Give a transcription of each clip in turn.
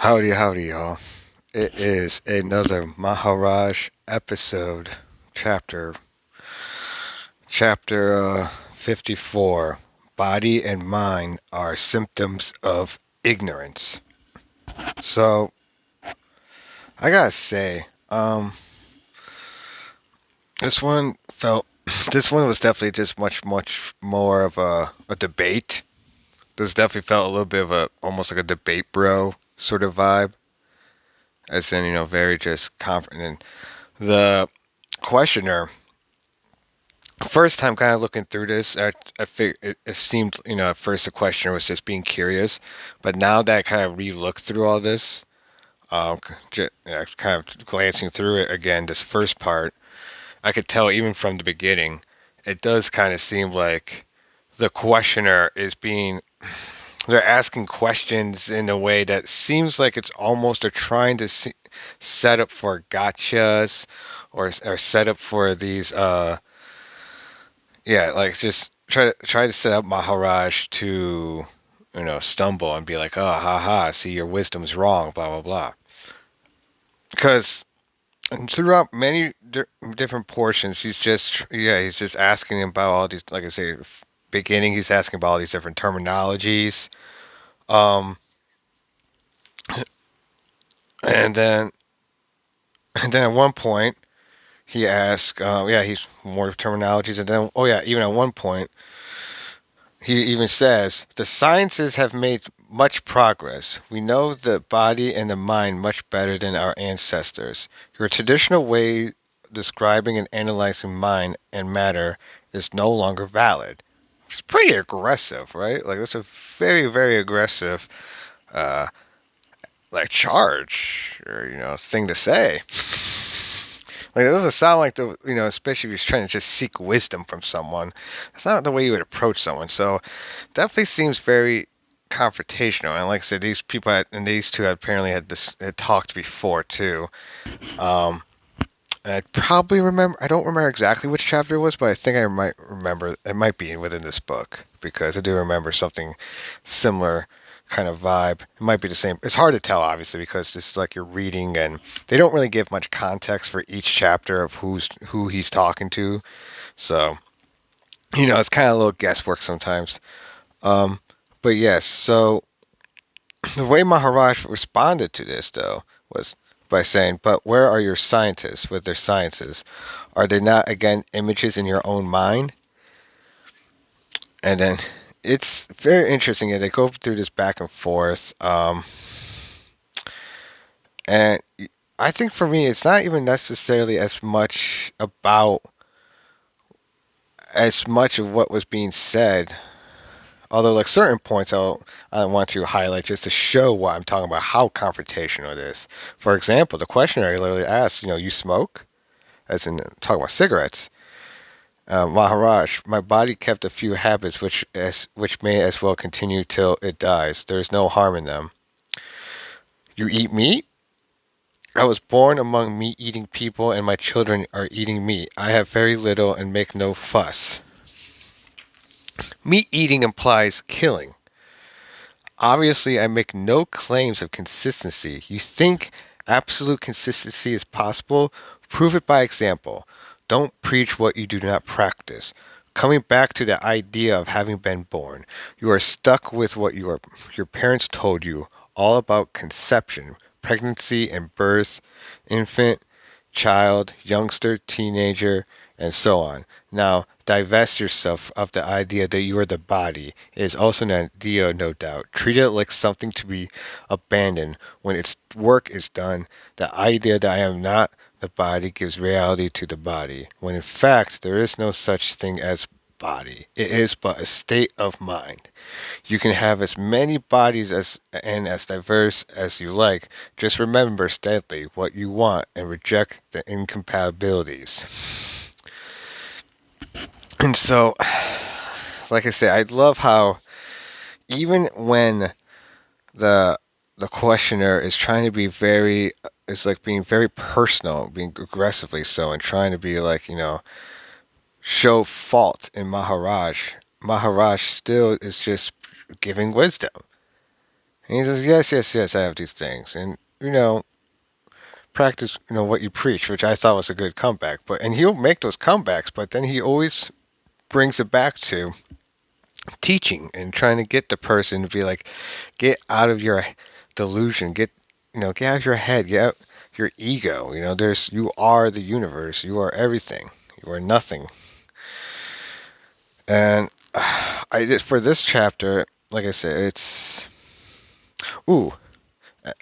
Howdy, howdy, y'all. It is another Maharaj episode, chapter, chapter 54. Body and mind are symptoms of ignorance. So, I gotta say, this one felt, this one was definitely just much more of a debate. This definitely felt a little bit of almost like a debate bro sort of vibe. As in, very just confident. The questioner, first time kind of looking through this, it seemed, at first the questioner was just being curious, but now that I kind of re-looked through all this, kind of glancing through it again, this first part, I could tell even from the beginning, it does kind of seem like the questioner is being, they're asking questions in a way that seems like it's almost they're trying to set up for gotchas or set up for these yeah, like just try to set up Maharaj to stumble and be like, oh, ha ha, see, your wisdom's wrong, blah blah blah. Because throughout many different portions, he's just asking about all these, like I say, beginning, he's asking about all these different terminologies, um, and then at one point he asks, yeah, he's more terminologies, and then oh yeah, even at one point he even says, the sciences have made much progress. We know the body and the mind much better than our ancestors. Your traditional way describing and analyzing mind and matter is no longer valid. It's pretty aggressive, right? Like, that's a very aggressive, uh, like, charge or, thing to say. Like, it doesn't sound like especially if you're trying to just seek wisdom from someone. That's not the way you would approach someone. So, definitely seems very confrontational. And like I said, and these two apparently had talked before too. Um, and I probably remember. I don't remember exactly which chapter it was, but I think I might remember. It might be within this book because I do remember something similar kind of vibe. It might be the same. It's hard to tell, obviously, because this is like you're reading, and they don't really give much context for each chapter of who he's talking to. So it's kind of a little guesswork sometimes. Um, but yes, so the way Maharaj responded to this, though, was by saying, but where are your scientists with their sciences? Are they not, again, images in your own mind? And then it's very interesting. They go through this back and forth. And I think for me, it's not even necessarily as much of what was being said. Although, like certain points, I want to highlight just to show what I'm talking about, how confrontational it is. For example, the questionnaire literally asks, you smoke, as in talking about cigarettes. Maharaj, my body kept a few habits which may as well continue till it dies. There is no harm in them. You eat meat? I was born among meat-eating people, and my children are eating meat. I have very little and make no fuss. Meat eating implies killing. Obviously, I make no claims of consistency. You think absolute consistency is possible? Prove it by example. Don't preach what you do not practice. Coming back to the idea of having been born, you are stuck with what your parents told you all about conception, pregnancy and birth, infant, child, youngster, teenager, and so on. Now, divest yourself of the idea that you are the body. It is also an idea, no doubt. Treat it like something to be abandoned when its work is done. The idea that I am not the body gives reality to the body, when in fact there is no such thing as body. It is but a state of mind. You can have as many bodies and as diverse as you like. Just remember steadily what you want and reject the incompatibilities. And so, like I say, I love how even when the the questioner is trying to be very, it's like being very personal, being aggressively so, and trying to be like show fault in Maharaj. Maharaj still is just giving wisdom. And he says, yes, yes, yes, I have these things. And, practice, what you preach, which I thought was a good comeback. And he'll make those comebacks, but then he always brings it back to teaching and trying to get the person to be like, get out of your delusion, get out of your head, get out your ego. You are the universe, you are everything, you are nothing. And I just for this chapter, like I said, it's ooh,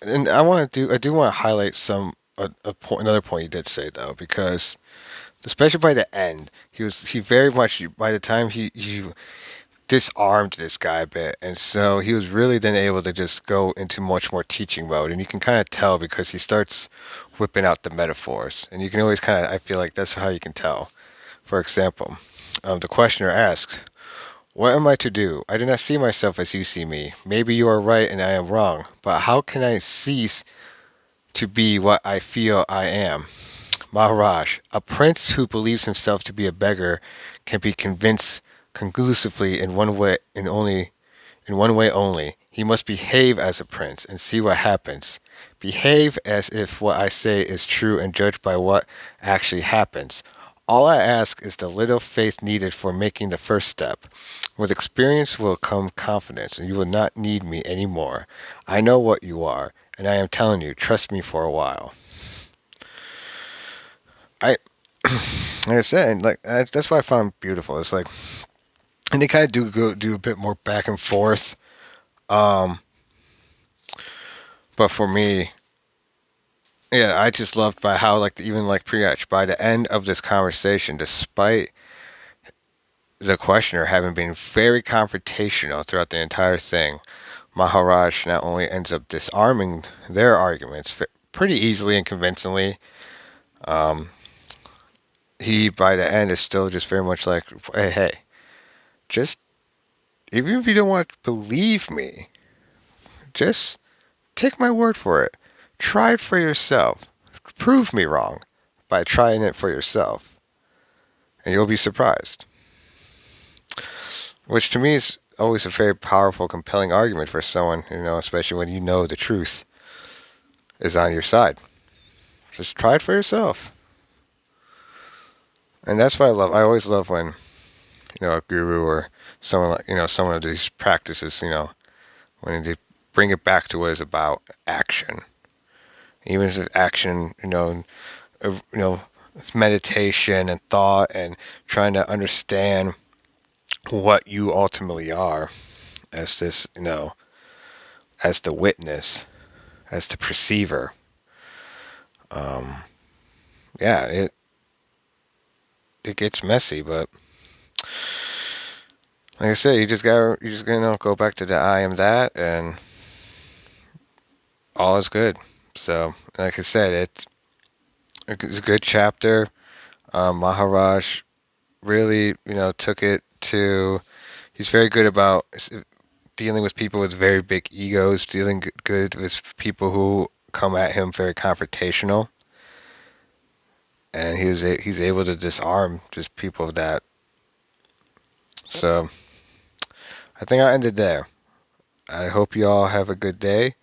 and I do want to highlight another point you did say though, because especially by the end, he very much by the time he disarmed this guy a bit, and so he was really then able to just go into much more teaching mode, and you can kind of tell because he starts whipping out the metaphors, and you can always I feel like that's how you can tell. For example, the questioner asks, "What am I to do? I do not see myself as you see me. Maybe you are right and I am wrong, but how can I cease to be what I feel I am?" Maharaj, a prince who believes himself to be a beggar can be convinced conclusively in one way only. He must behave as a prince and see what happens. Behave as if what I say is true and judge by what actually happens. All I ask is the little faith needed for making the first step. With experience will come confidence, and you will not need me anymore. I know what you are, and I am telling you, trust me for a while. I like I said, that's what I found beautiful. It's like, and they kind of do a bit more back and forth. Um, but for me, yeah, I just loved by how even like pretty much by the end of this conversation, despite the questioner having been very confrontational throughout the entire thing, Maharaj not only ends up disarming their arguments pretty easily and convincingly. Um, he by the end is still just very much like, hey, hey, just even if you don't want to believe me, just take my word for it. Try it for yourself. Prove me wrong by trying it for yourself, and you'll be surprised. Which to me is always a very powerful, compelling argument for someone, especially when you know the truth is on your side. Just try it for yourself. And that's what I love. I always love when, a guru or someone like, someone of these practices, when they bring it back to what it's about action. Even if it's action, it's meditation and thought and trying to understand what you ultimately are as this, as the witness, as the perceiver. Yeah, it gets messy, but like I said, you just gonna go back to the I am that, and all is good. So, like I said, it's a good chapter. Maharaj really, took it to. He's very good about dealing with people with very big egos, dealing good with people who come at him very confrontational, and he's able to disarm just people of that. So I think I ended there. I hope you all have a good day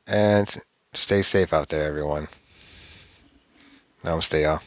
and stay safe out there, everyone. Namaste, y'all.